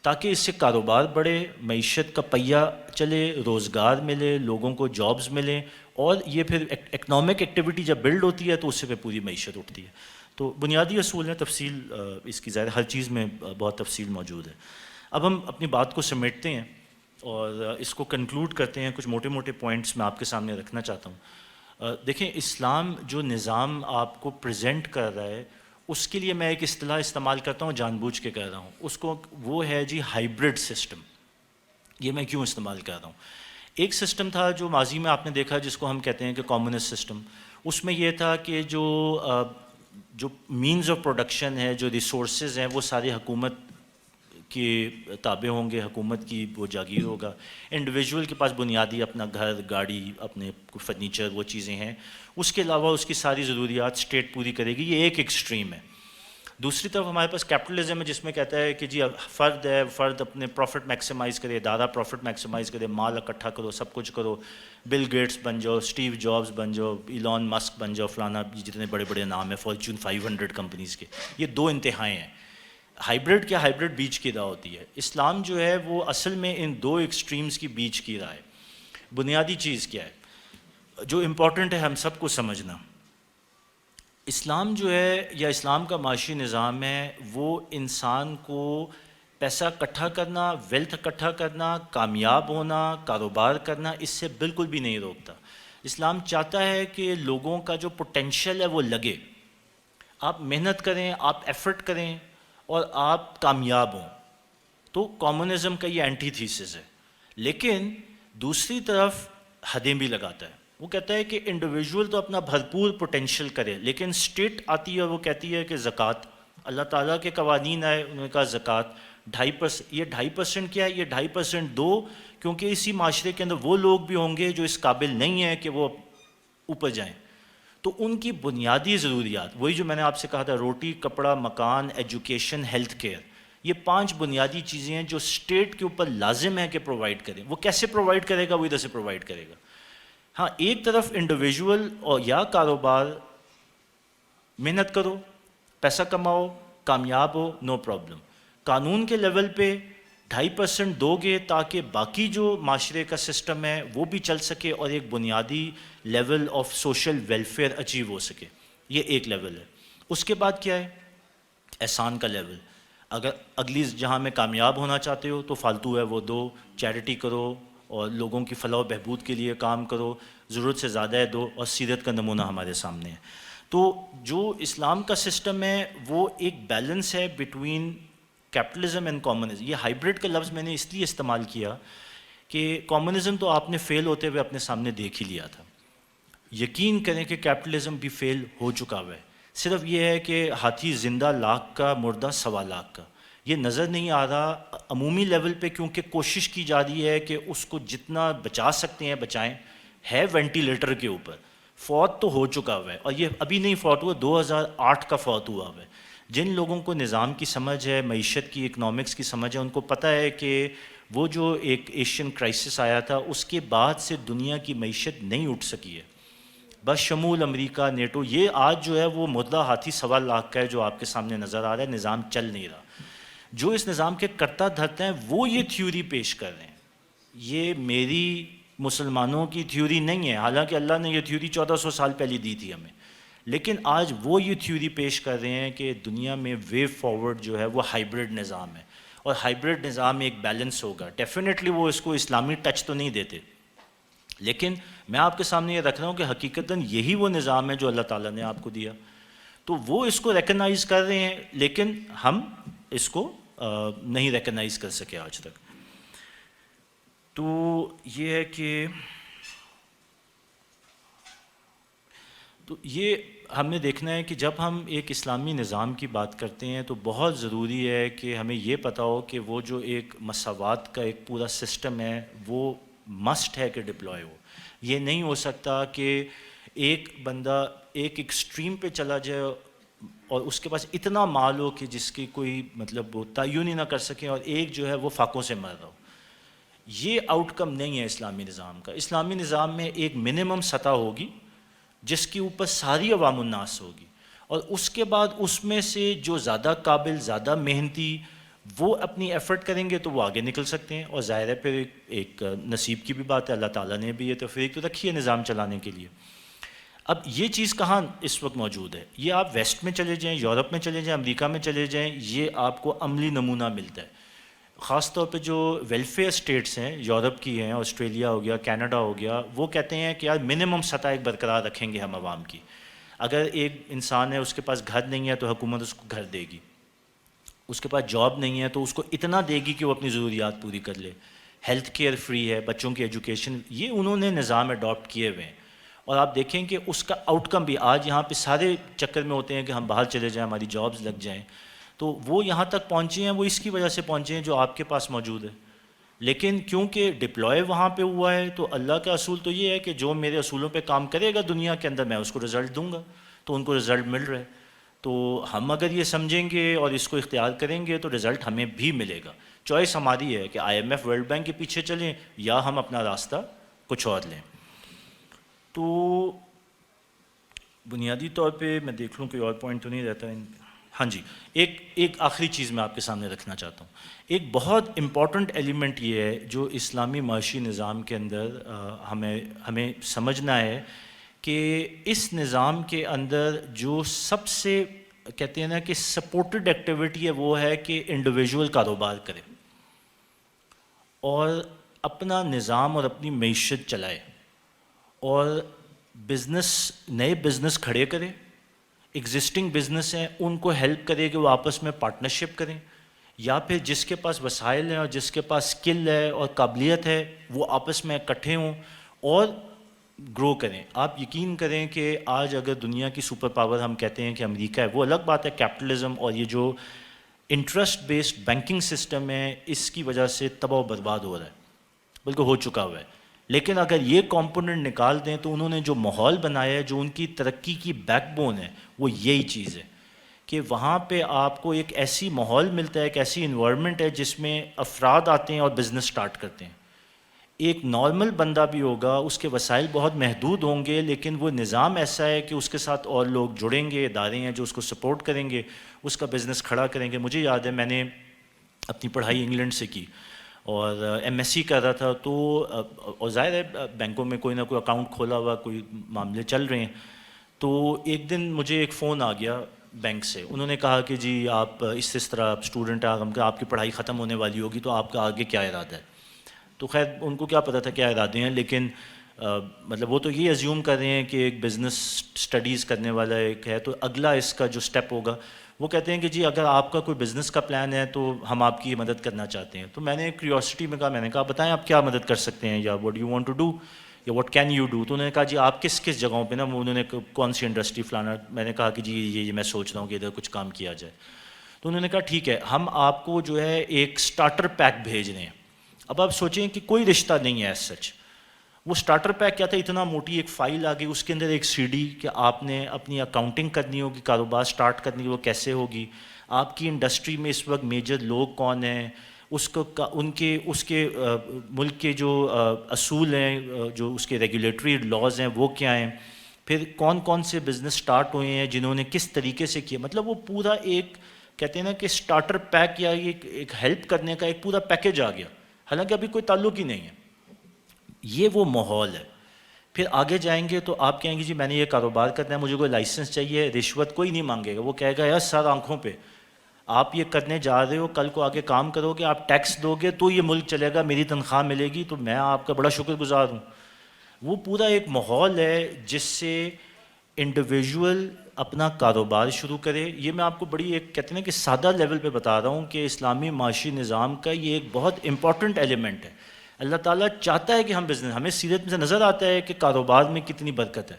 تاکہ اس سے کاروبار بڑھے، معیشت کا پہیہ چلے، روزگار ملے، لوگوں کو جابز ملیں، اور یہ پھر اکنامک ایکٹیویٹی جب بلڈ ہوتی ہے تو اس سے پھر پوری معیشت اٹھتی ہے. تو بنیادی اصول ہیں، تفصیل اس کی ظاہر ہر چیز میں بہت تفصیل موجود ہے. اب ہم اپنی بات کو سمیٹتے ہیں اور اس کو کنکلوڈ کرتے ہیں. کچھ موٹے موٹے پوائنٹس میں آپ کے سامنے رکھنا چاہتا ہوں. دیکھیں، اسلام جو نظام آپ کو پریزنٹ کر رہا ہے اس کے لیے میں ایک اصطلاح استعمال کرتا ہوں، جان بوجھ کے کہہ رہا ہوں، اس کو وہ ہے جی ہائبرڈ سسٹم. یہ میں کیوں استعمال کر رہا ہوں؟ ایک سسٹم تھا جو ماضی میں آپ نے دیکھا جس کو ہم کہتے ہیں کہ کمیونسٹ سسٹم. اس میں یہ تھا کہ جو مینز آف پروڈکشن ہے، جو ریسورسز ہیں، وہ سارے حکومت کے تابع ہوں گے، حکومت کی وہ جاگیر ہوگا. انڈیویجول کے پاس بنیادی اپنا گھر، گاڑی، اپنے فرنیچر، وہ چیزیں ہیں. اس کے علاوہ اس کی ساری ضروریات اسٹیٹ پوری کرے گی. یہ ایک ایکسٹریم ہے. دوسری طرف ہمارے پاس کیپٹلزم ہے جس میں کہتا ہے کہ جی فرد ہے، فرد اپنے پروفٹ میکسیمائز کرے، ادارہ پروفٹ میکسیمائز کرے، مال اکٹھا کرو، سب کچھ کرو، بل گیٹس بن جاؤ، اسٹیو جابز بن جاؤ، ایلون مسک بن جاؤ، فلانا، جتنے بڑے بڑے نام ہیں فارچون 500 کمپنیز کے. یہ دو انتہائیں ہیں. ہائبرڈ کیا؟ ہائبرڈ بیچ کی راہ ہوتی ہے. اسلام جو ہے وہ اصل میں ان دو ایکسٹریمز کی بیچ کی راہ ہے. بنیادی چیز کیا ہے جو امپورٹنٹ ہے ہم سب کو سمجھنا؟ اسلام جو ہے یا اسلام کا معاشی نظام ہے وہ انسان کو پیسہ اکٹھا کرنا، ویلتھ اکٹھا کرنا، کامیاب ہونا، کاروبار کرنا، اس سے بالکل بھی نہیں روکتا. اسلام چاہتا ہے کہ لوگوں کا جو پوٹینشیل ہے وہ لگے، آپ محنت کریں، آپ ایفرٹ کریں اور آپ کامیاب ہوں. تو کمیونزم کا یہ اینٹی تھیسس ہے. لیکن دوسری طرف حدیں بھی لگاتا ہے. وہ کہتا ہے کہ انڈیویجول تو اپنا بھرپور پوٹینشیل کرے، لیکن اسٹیٹ آتی ہے اور وہ کہتی ہے کہ زکوٰۃ، اللہ تعالیٰ کے قوانین آئے، انہوں نے کہا زکوٰۃ 2.5%. یہ 2.5% کیا ہے؟ یہ 2.5% دو، کیونکہ اسی معاشرے کے اندر وہ لوگ بھی ہوں گے جو اس قابل نہیں ہیں کہ وہ اوپر جائیں. تو ان کی بنیادی ضروریات، وہی جو میں نے آپ سے کہا تھا، روٹی، کپڑا، مکان، ایجوکیشن، ہیلتھ کیئر، یہ 5 بنیادی چیزیں ہیں جو اسٹیٹ کے اوپر لازم ہے کہ پرووائڈ کریں. وہ کیسے پرووائڈ کرے گا؟ وہ ادھر سے پرووائڈ کرے گا. ہاں، ایک طرف انڈیویجول اور یا کاروبار، محنت کرو، پیسہ کماؤ، کامیاب ہو، نو پرابلم. قانون کے لیول پہ 2.5% دو گے تاکہ باقی جو معاشرے کا سسٹم ہے وہ بھی چل سکے اور ایک بنیادی level of social welfare achieve ہو سکے. یہ ایک لیول ہے. اس کے بعد کیا ہے؟ احسان کا لیول. اگر اگلی جہاں میں کامیاب ہونا چاہتے ہو تو فالتو ہے وہ دو، چیریٹی کرو اور لوگوں کی فلاح و بہبود کے لیے کام کرو، ضرورت سے زیادہ ہے دو، اور سیرت کا نمونہ ہمارے سامنے ہے. تو جو اسلام کا سسٹم ہے وہ ایک بیلنس ہے بٹوین کیپٹلزم اینڈ کمیونزم. یہ ہائبرڈ کا لفظ میں نے اس لیے استعمال کیا کہ کمیونزم تو آپ نے فیل ہوتے ہوئے اپنے سامنے دیکھ ہی لیا تھا. یقین کریں کہ کیپٹلزم بھی فیل ہو چکا ہوا ہے. صرف یہ ہے کہ ہاتھی زندہ لاکھ کا، مردہ 1.25 لاکھ کا. یہ نظر نہیں آ رہا عمومی لیول پہ، کیونکہ کوشش کی جا رہی ہے کہ اس کو جتنا بچا سکتے ہیں بچائیں. ہے وینٹیلیٹر کے اوپر، فوت تو ہو چکا ہوا ہے، اور یہ ابھی نہیں فوت ہوا، 2008 کا فوت ہوا ہوا ہے. جن لوگوں کو نظام کی سمجھ ہے، معیشت کی، اکنامکس کی سمجھ ہے، ان کو پتہ ہے کہ وہ جو ایک ایشین کرائسس آیا تھا اس کے بعد سے دنیا کی معیشت نہیں اٹھ سکی ہے. بس شمول امریکہ، نیٹو، یہ آج جو ہے وہ مردہ ہاتھی 1.25 لاکھ کا ہے جو آپ کے سامنے نظر آ رہا ہے. نظام چل نہیں رہا. جو اس نظام کے کرتا دھرتا ہیں وہ یہ تھیوری پیش کر رہے ہیں. یہ میری مسلمانوں کی تھیوری نہیں ہے، حالانکہ اللہ نے یہ تھیوری 1400 سال پہلے دی تھی ہمیں، لیکن آج وہ یہ تھیوری پیش کر رہے ہیں کہ دنیا میں وے فارورڈ جو ہے وہ ہائیبرڈ نظام ہے، اور ہائیبرڈ نظام میں ایک بیلنس ہوگا. ڈیفینیٹلی وہ اس کو اسلامی ٹچ تو نہیں دیتے، لیکن میں آپ کے سامنے یہ رکھ رہا ہوں کہ حقیقتاً یہی وہ نظام ہے جو اللہ تعالیٰ نے آپ کو دیا. تو وہ اس کو ریکگنائز کر رہے ہیں، لیکن ہم اس کو نہیں ریکگنائز کر سکے آج تک. تو یہ ہے کہ تو یہ ہم نے دیکھنا ہے کہ جب ہم ایک اسلامی نظام کی بات کرتے ہیں تو بہت ضروری ہے کہ ہمیں یہ پتہ ہو کہ وہ جو ایک مساوات کا ایک پورا سسٹم ہے وہ مسٹ ہے کہ ڈپلوائے ہو. یہ نہیں ہو سکتا کہ ایک بندہ ایک ایکسٹریم پہ چلا جائے اور اس کے پاس اتنا مال ہو کہ جس کی کوئی مطلب وہ تعین ہی نہ کر سکیں، اور ایک جو ہے وہ فاقوں سے مر رہا ہو. یہ آؤٹ کم نہیں ہے اسلامی نظام کا. اسلامی نظام میں ایک منیمم سطح ہوگی جس کے اوپر ساری عوام الناس ہوگی، اور اس کے بعد اس میں سے جو زیادہ قابل، زیادہ محنتی، وہ اپنی ایفرٹ کریں گے تو وہ آگے نکل سکتے ہیں. اور ظاہر ہے پھر ایک نصیب کی بھی بات ہے، اللہ تعالیٰ نے بھی یہ توفیق تو رکھی ہے نظام چلانے کے لیے. اب یہ چیز کہاں اس وقت موجود ہے؟ یہ آپ ویسٹ میں چلے جائیں، یورپ میں چلے جائیں، امریکہ میں چلے جائیں، یہ آپ کو عملی نمونہ ملتا ہے. خاص طور پہ جو ویلفیئر اسٹیٹس ہیں، یورپ کی ہیں، آسٹریلیا ہو گیا، کینیڈا ہو گیا، وہ کہتے ہیں کہ یار منیمم سطح ایک برقرار رکھیں گے ہم عوام کی. اگر ایک انسان ہے اس کے پاس گھر نہیں ہے تو حکومت اس کو گھر دے گی، اس کے پاس جاب نہیں ہے تو اس کو اتنا دے گی کہ وہ اپنی ضروریات پوری کر لے. ہیلتھ کیئر فری ہے، بچوں کی ایجوکیشن، یہ انہوں نے نظام اڈاپٹ کیے ہوئے ہیں. اور آپ دیکھیں کہ اس کا آؤٹ کم بھی آج یہاں پہ سارے چکر میں ہوتے ہیں کہ ہم باہر چلے جائیں، ہماری جابز لگ جائیں. تو وہ یہاں تک پہنچے ہیں، وہ اس کی وجہ سے پہنچے ہیں جو آپ کے پاس موجود ہے. لیکن کیونکہ ڈپلوائے وہاں پہ ہوا ہے تو اللہ کا اصول تو یہ ہے کہ جو میرے اصولوں پہ کام کرے گا دنیا کے اندر میں اس کو رزلٹ دوں گا. تو ان کو رزلٹ مل رہا ہے. تو ہم اگر یہ سمجھیں گے اور اس کو اختیار کریں گے تو رزلٹ ہمیں بھی ملے گا. چوائس ہماری ہے کہ IMF ورلڈ بینک کے پیچھے چلیں یا ہم اپنا راستہ کچھ اور لیں. تو بنیادی طور پہ میں دیکھ لوں کوئی اور پوائنٹ تو نہیں رہتا. ہاں جی، ایک آخری چیز میں آپ کے سامنے رکھنا چاہتا ہوں. ایک بہت امپورٹنٹ ایلیمنٹ یہ ہے جو اسلامی معاشی نظام کے اندر ہمیں سمجھنا ہے کہ اس نظام کے اندر جو سب سے کہتے ہیں نا کہ سپورٹڈ ایکٹیویٹی ہے وہ ہے کہ انڈیویژول کاروبار کرے اور اپنا نظام اور اپنی معیشت چلائے اور نئے بزنس کھڑے کرے. ایگزسٹنگ بزنس ہیں ان کو ہیلپ کرے کہ وہ آپس میں پارٹنرشپ کریں، یا پھر جس کے پاس وسائل ہیں اور جس کے پاس اسکل ہے اور قابلیت ہے وہ آپس میں اکٹھے ہوں اور گرو کریں. آپ یقین کریں کہ آج اگر دنیا کی سپر پاور ہم کہتے ہیں کہ امریکہ ہے، وہ الگ بات ہے، کیپٹلزم اور یہ جو انٹرسٹ بیسڈ بینکنگ سسٹم ہے اس کی وجہ سے تباہ و برباد ہو رہا ہے، بلکہ ہو چکا ہوا ہے. لیکن اگر یہ کمپوننٹ نکال دیں تو انہوں نے جو ماحول بنایا ہے، جو ان کی ترقی کی بیک بون ہے، وہ یہی چیز ہے کہ وہاں پہ آپ کو ایک ایسی ماحول ملتا ہے، ایک ایسی انوائرمنٹ ہے جس میں افراد آتے ہیں اور بزنس سٹارٹ کرتے ہیں. ایک نارمل بندہ بھی ہوگا، اس کے وسائل بہت محدود ہوں گے، لیکن وہ نظام ایسا ہے کہ اس کے ساتھ اور لوگ جڑیں گے، ادارے ہیں جو اس کو سپورٹ کریں گے، اس کا بزنس کھڑا کریں گے. مجھے یاد ہے میں نے اپنی پڑھائی انگلینڈ سے کی اور MSc کر رہا تھا، تو اور ظاہر ہے بینکوں میں کوئی نہ کوئی اکاؤنٹ کھولا ہوا، کوئی معاملے چل رہے ہیں. تو ایک دن مجھے ایک فون آ گیا بینک سے. انہوں نے کہا کہ جی آپ اس طرح اسٹوڈنٹ ہیں، آپ کی پڑھائی ختم ہونے والی ہوگی، تو آپ کا آگے کیا ارادہ ہے. تو خیر ان کو کیا پتہ تھا کیا ارادے ہیں، لیکن مطلب وہ تو یہ ازیوم کر رہے ہیں کہ ایک بزنس اسٹڈیز کرنے والا ایک ہے تو اگلا اس کا جو سٹیپ ہوگا وہ کہتے ہیں کہ جی اگر آپ کا کوئی بزنس کا پلان ہے تو ہم آپ کی مدد کرنا چاہتے ہیں. تو میں نے کیوریوسٹی میں کہا بتائیں آپ کیا مدد کر سکتے ہیں، یا what you want to do, یا واٹ کین یو ڈو. تو انہوں نے کہا جی آپ کس جگہوں پہ نا، انہوں نے کون سی انڈسٹری فلانا. میں نے کہا کہ جی یہ میں سوچ رہا ہوں کہ ادھر کچھ کام کیا جائے. تو انہوں نے کہا ٹھیک ہے ہم آپ کو جو ہے ایک سٹارٹر پیک بھیج رہے ہیں. اب آپ سوچیں کہ کوئی رشتہ نہیں ہے ایز سچ. وہ سٹارٹر پیک کیا تھا، اتنا موٹی ایک فائل آ گئی، اس کے اندر ایک CD کہ آپ نے اپنی اکاؤنٹنگ کرنی ہوگی، کاروبار سٹارٹ کرنی وہ کیسے ہوگی، آپ کی انڈسٹری میں اس وقت میجر لوگ کون ہیں، اس کے ملک کے جو اصول ہیں، جو اس کے ریگولیٹری لاز ہیں وہ کیا ہیں، پھر کون کون سے بزنس سٹارٹ ہوئے ہیں جنہوں نے کس طریقے سے کیا. مطلب وہ پورا ایک کہتے ہیں نا کہ اسٹارٹر پیک یا ایک ہیلپ کرنے کا ایک پورا پیکیج آ گیا، حالانکہ ابھی کوئی تعلق ہی نہیں ہے. یہ وہ ماحول ہے. پھر آگے جائیں گے تو آپ کہیں گے جی میں نے یہ کاروبار کرنا ہے، مجھے کوئی لائسنس چاہیے، رشوت کوئی نہیں مانگے گا. وہ کہے گا یار سر آنکھوں پہ آپ یہ کرنے جا رہے ہو، کل کو آگے کام کرو گے، آپ ٹیکس دو گے تو یہ ملک چلے گا، میری تنخواہ ملے گی تو میں آپ کا بڑا شکر گزار ہوں. وہ پورا ایک ماحول ہے جس سے انڈیویژول اپنا کاروبار شروع کرے. یہ میں آپ کو بڑی ایک کہتے ہیں نا کہ سادہ لیول پہ بتا رہا ہوں کہ اسلامی معاشی نظام کا یہ ایک بہت امپورٹنٹ ایلیمنٹ ہے. اللہ تعالیٰ چاہتا ہے کہ ہم بزنس، ہمیں سیرت میں سے نظر آتا ہے کہ کاروبار میں کتنی برکت ہے.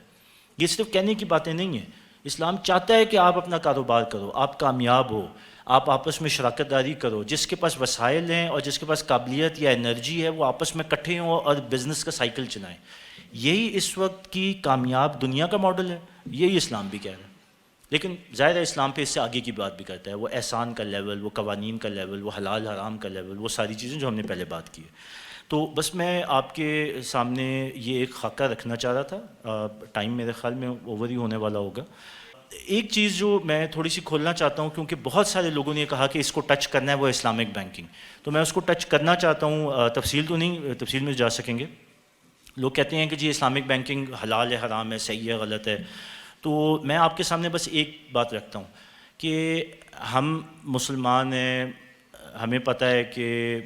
یہ صرف کہنے کی باتیں نہیں ہیں. اسلام چاہتا ہے کہ آپ اپنا کاروبار کرو، آپ کامیاب ہو، آپ آپس میں شراکت داری کرو، جس کے پاس وسائل ہیں اور جس کے پاس قابلیت یا انرجی ہے وہ آپس میں اکٹھے ہوں اور بزنس کا سائیکل چلائیں. یہی اس وقت کی کامیاب دنیا کا ماڈل ہے، یہی اسلام بھی کہہ رہا ہے. لیکن ظاہر ہے اسلام پہ اس سے آگے کی بات بھی کرتا ہے، وہ احسان کا لیول، وہ قوانین کا لیول، وہ حلال حرام کا لیول، وہ ساری چیزیں جو ہم نے پہلے بات کی ہے. تو بس میں آپ کے سامنے یہ ایک خاکہ رکھنا چاہ رہا تھا. ٹائم میرے خیال میں اوور ہی ہونے والا ہوگا. ایک چیز جو میں تھوڑی سی کھولنا چاہتا ہوں، کیونکہ بہت سارے لوگوں نے کہا کہ اس کو ٹچ کرنا ہے، وہ اسلامک بینکنگ. تو میں اس کو ٹچ کرنا چاہتا ہوں. تفصیل تو نہیں، تفصیل میں جا سکیں گے. لوگ کہتے ہیں کہ جی اسلامک بینکنگ حلال ہے، حرام ہے، صحیح ہے، غلط ہے. تو میں آپ کے سامنے بس ایک بات رکھتا ہوں کہ ہم مسلمان ہیں، ہمیں پتہ ہے کہ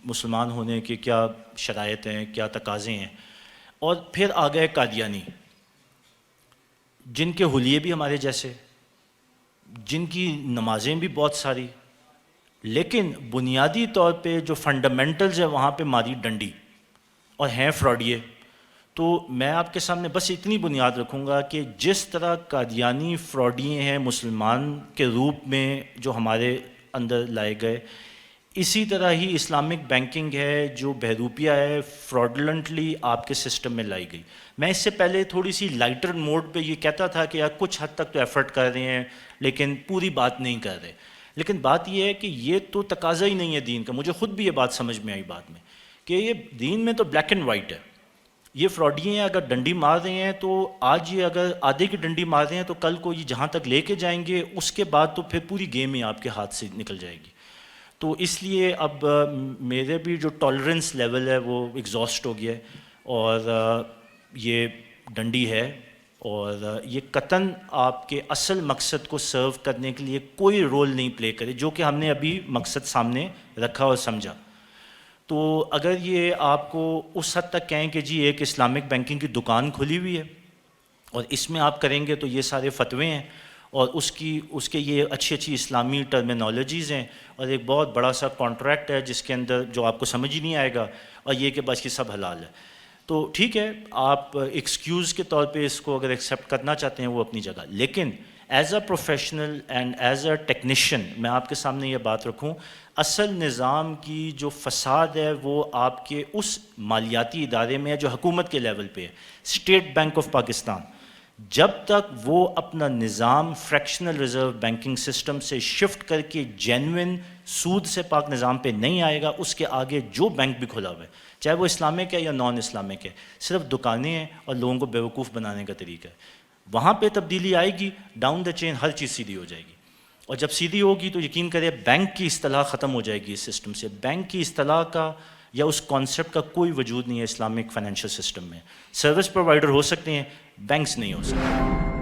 مسلمان ہونے کے کیا شرائط ہیں، کیا تقاضے ہیں. اور پھر آ گئے قادیانی، جن کے حلیے بھی ہمارے جیسے، جن کی نمازیں بھی بہت ساری، لیکن بنیادی طور پہ جو فنڈامنٹلز ہے وہاں پہ ماری ڈنڈی اور ہیں فراڈیے. تو میں آپ کے سامنے بس اتنی بنیاد رکھوں گا کہ جس طرح قادیانی فراڈیے ہیں مسلمان کے روپ میں جو ہمارے اندر لائے گئے، اسی طرح ہی اسلامک بینکنگ ہے جو بہروپیہ ہے، فراڈلنٹلی آپ کے سسٹم میں لائی گئی. میں اس سے پہلے تھوڑی سی لائٹر موڈ پہ یہ کہتا تھا کہ یار کچھ حد تک تو ایفرٹ کر رہے ہیں لیکن پوری بات نہیں کر رہے. لیکن بات یہ ہے کہ یہ تو تقاضا ہی نہیں ہے دین کا. مجھے خود بھی یہ بات سمجھ میں آئی بعد میں کہ یہ دین میں تو بلیک اینڈ وائٹ ہے. یہ فراڈیے ہیں، اگر ڈنڈی مار رہے ہیں تو آج یہ اگر آدھے کی ڈنڈی مار رہے ہیں تو کل کو یہ جہاں تک لے کے جائیں گے اس کے بعد تو پھر پوری گیم ہی آپ کے ہاتھ سے نکل جائے گی. تو اس لیے اب میرے بھی جو ٹالرنس لیول ہے وہ ایگزاسٹ ہو گیا ہے، اور یہ ڈنڈی ہے اور یہ قطعاً آپ کے اصل مقصد کو سرو کرنے کے لیے کوئی رول نہیں پلے کرے، جو کہ ہم نے ابھی مقصد سامنے رکھا اور سمجھا. تو اگر یہ آپ کو اس حد تک کہیں کہ جی ایک اسلامک بینکنگ کی دکان کھلی ہوئی ہے اور اس میں آپ کریں گے تو یہ سارے فتوے ہیں اور اس کے یہ اچھی اچھی اسلامی ٹرمینالوجیز ہیں اور ایک بہت بڑا سا کانٹریکٹ ہے جس کے اندر جو آپ کو سمجھ ہی نہیں آئے گا، اور یہ کہ بس یہ سب حلال ہے. تو ٹھیک ہے، آپ ایکسکیوز کے طور پہ اس کو اگر ایکسیپٹ کرنا چاہتے ہیں وہ اپنی جگہ. لیکن as a professional and as a technician میں آپ کے سامنے یہ بات رکھوں، اصل نظام کی جو فساد ہے وہ آپ کے اس مالیاتی ادارے میں ہے جو حکومت کے لیول پہ ہے، اسٹیٹ بینک آف پاکستان. جب تک وہ اپنا نظام فریکشنل ریزرو بینکنگ سسٹم سے شفٹ کر کے جینوئن سود سے پاک نظام پہ نہیں آئے گا، اس کے آگے جو بینک بھی کھلا ہوا ہے چاہے وہ اسلامک ہے یا نان اسلامک ہے، صرف دکانیں ہیں اور لوگوں کو بیوقوف بنانے کا طریقہ ہے. وہاں پہ تبدیلی آئے گی، ڈاؤن دا چین ہر چیز سیدھی ہو جائے گی. اور جب سیدھی ہوگی تو یقین کرے بینک کی اصطلاح ختم ہو جائے گی اس سسٹم سے. بینک کی اصطلاح کا یا اس کانسیپٹ کا کوئی وجود نہیں ہے اسلامک فائنینشیل سسٹم میں. سروس پرووائڈر ہو سکتے ہیں، بینکس نہیں ہو سکتے.